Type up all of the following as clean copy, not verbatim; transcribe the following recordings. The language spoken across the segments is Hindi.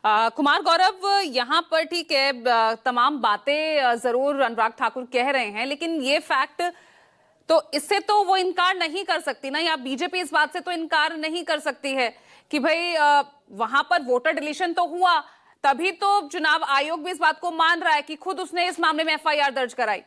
कुमार गौरव, यहाँ पर ठीक है, तमाम बातें जरूर अनुराग ठाकुर कह रहे हैं, लेकिन ये फैक्ट तो इससे तो वो इनकार नहीं कर सकती ना, या बीजेपी इस बात से तो इनकार नहीं कर सकती है कि भाई वहां पर वोटर डिलीशन तो हुआ, तभी तो चुनाव आयोग भी इस बात को मान रहा है कि खुद उसने इस मामले में एफआईआर दर्ज कराई।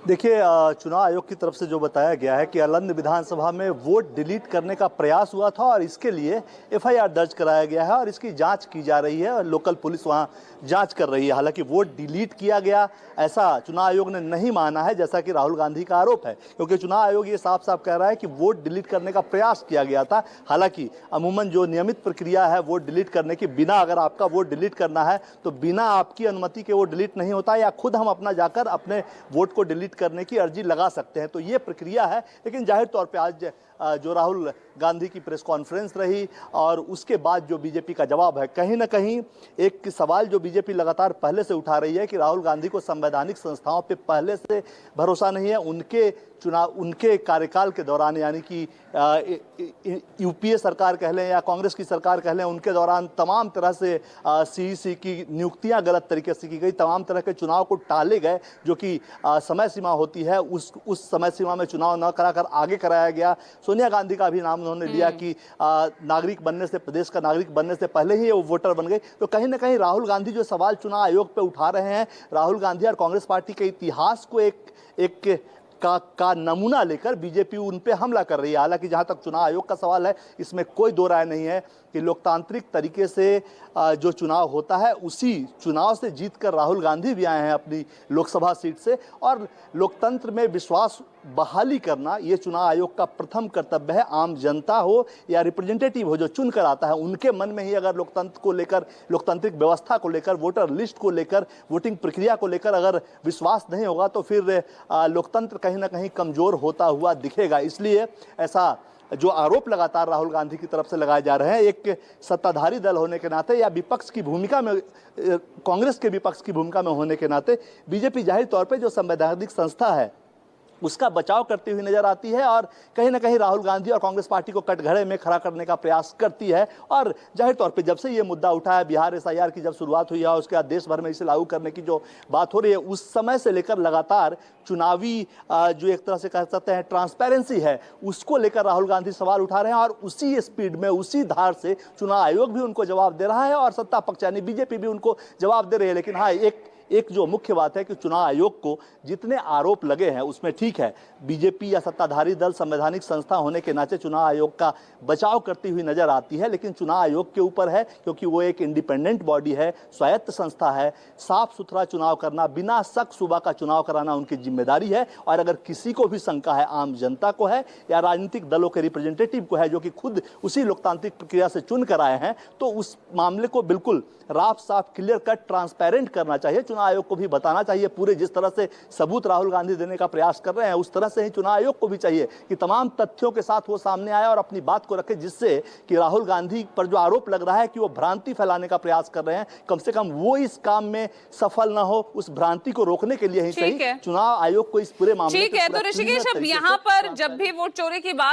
देखिए, चुनाव आयोग की तरफ से जो बताया गया है कि अलंद विधानसभा में वोट डिलीट करने का प्रयास हुआ था और इसके लिए एफआईआर दर्ज कराया गया है और इसकी जांच की जा रही है और लोकल पुलिस वहां जांच कर रही है। हालांकि वोट डिलीट किया गया ऐसा चुनाव आयोग ने नहीं माना है, जैसा कि राहुल गांधी का आरोप है, क्योंकि चुनाव आयोग ये साफ साफ कह रहा है कि वोट डिलीट करने का प्रयास किया गया था। हालांकि अमूमन जो नियमित प्रक्रिया है वोट डिलीट करने की, बिना अगर आपका वोट डिलीट करना है तो बिना आपकी अनुमति के वो डिलीट नहीं होता, या खुद हम अपना जाकर अपने वोट को डिलीट करने की अर्जी लगा सकते हैं। तो ये प्रक्रिया है। लेकिन जाहिर तौर पे आज जो राहुल गांधी की प्रेस कॉन्फ्रेंस रही और उसके बाद जो बीजेपी का जवाब है, कहीं ना कहीं एक सवाल जो बीजेपी लगातार पहले से उठा रही है कि राहुल गांधी को संवैधानिक संस्थाओं पे पहले से भरोसा नहीं है। उनके कार्यकाल के दौरान, यानी कि यूपीए सरकार कह लें या कांग्रेस की सरकार कह लें, उनके दौरान तमाम तरह से सीईसी की नियुक्तियां गलत तरीके से की गई, तमाम तरह के चुनाव को टाले गए, जो कि समय सीमा होती है उस समय सीमा में चुनाव न कराकर आगे कराया गया। सोनिया गांधी का भी नाम उन्होंने लिया कि नागरिक बनने से, प्रदेश का नागरिक बनने से पहले ही वो वोटर बन गए। तो कहीं ना कहीं राहुल गांधी जो सवाल चुनाव आयोग पे उठा रहे हैं, राहुल गांधी और कांग्रेस पार्टी के इतिहास को एक का नमूना लेकर बीजेपी उन पे हमला कर रही है। हालांकि जहां तक चुनाव आयोग का सवाल है, इसमें कोई दो राय नहीं है कि लोकतांत्रिक तरीके से जो चुनाव होता है उसी चुनाव से जीतकर राहुल गांधी भी आए हैं अपनी लोकसभा सीट से, और लोकतंत्र में विश्वास बहाली करना ये चुनाव आयोग का प्रथम कर्तव्य है। आम जनता हो या रिप्रेजेंटेटिव हो जो चुन कर आता है, उनके मन में ही अगर लोकतंत्र को लेकर, लोकतांत्रिक व्यवस्था को लेकर, वोटर लिस्ट को लेकर, वोटिंग प्रक्रिया को लेकर अगर विश्वास नहीं होगा तो फिर लोकतंत्र कहीं ना कहीं कमजोर होता हुआ दिखेगा। इसलिए ऐसा जो आरोप लगातार राहुल गांधी की तरफ से लगाए जा रहे हैं, एक सत्ताधारी दल होने के नाते या विपक्ष की भूमिका में, कांग्रेस के विपक्ष की भूमिका में होने के नाते बीजेपी जाहिर तौर पे जो संवैधानिक संस्था है उसका बचाव करती हुई नजर आती है और कहीं ना कहीं राहुल गांधी और कांग्रेस पार्टी को कटघरे में खड़ा करने का प्रयास करती है। और जाहिर तौर पे जब से ये मुद्दा उठा है, बिहार एसआईआर की जब शुरुआत हुई है, उसके बाद देश भर में इसे लागू करने की जो बात हो रही है, उस समय से लेकर लगातार चुनावी जो एक तरह से कह सकते हैं ट्रांसपेरेंसी है, उसको लेकर राहुल गांधी सवाल उठा रहे हैं और उसी स्पीड में, उसी धार से चुनाव आयोग भी उनको जवाब दे रहा है और सत्ता पक्ष यानी बीजेपी भी उनको जवाब दे रही है। लेकिन हाँ, एक जो मुख्य बात है कि चुनाव आयोग को जितने आरोप लगे हैं उसमें ठीक है, बीजेपी या सत्ताधारी दल संवैधानिक संस्था होने के नाते चुनाव आयोग का बचाव करती हुई नजर आती है, लेकिन चुनाव आयोग के ऊपर है, क्योंकि वो एक इंडिपेंडेंट बॉडी है, स्वायत्त संस्था है। साफ सुथरा चुनाव करना, बिना शक शुबा का चुनाव कराना उनकी जिम्मेदारी है। और अगर किसी को भी शंका है, आम जनता को है या राजनीतिक दलों के रिप्रेजेंटेटिव को है जो कि खुद उसी लोकतांत्रिक प्रक्रिया से चुन कर आए हैं, तो उस मामले को बिल्कुल राफ साफ, क्लियर कट, ट्रांसपेरेंट करना चाहिए। चुनाव आयोग को भी बताना चाहिए पूरे, जिस तरह से सबूत राहुल गांधी देने का प्रयास कर रहे हैं उस तरह से ही चुनाव आयोग को भी चाहिए कि तमाम तथ्यों के साथ वो सामने आए और अपनी बात को रखे, जिससे कि राहुल गांधी पर जो आरोप लग रहा है कि वो भ्रांति फैलाने का प्रयास कर रहे हैं, कम से कम वो इस काम में सफल ना हो। उस भ्रांति को रोकने के लिए ही सही चुनाव आयोग को इस पूरे मामले ठीक है। तो ऋषिकेश, अब यहाँ पर जब भी वोट चोरी की बात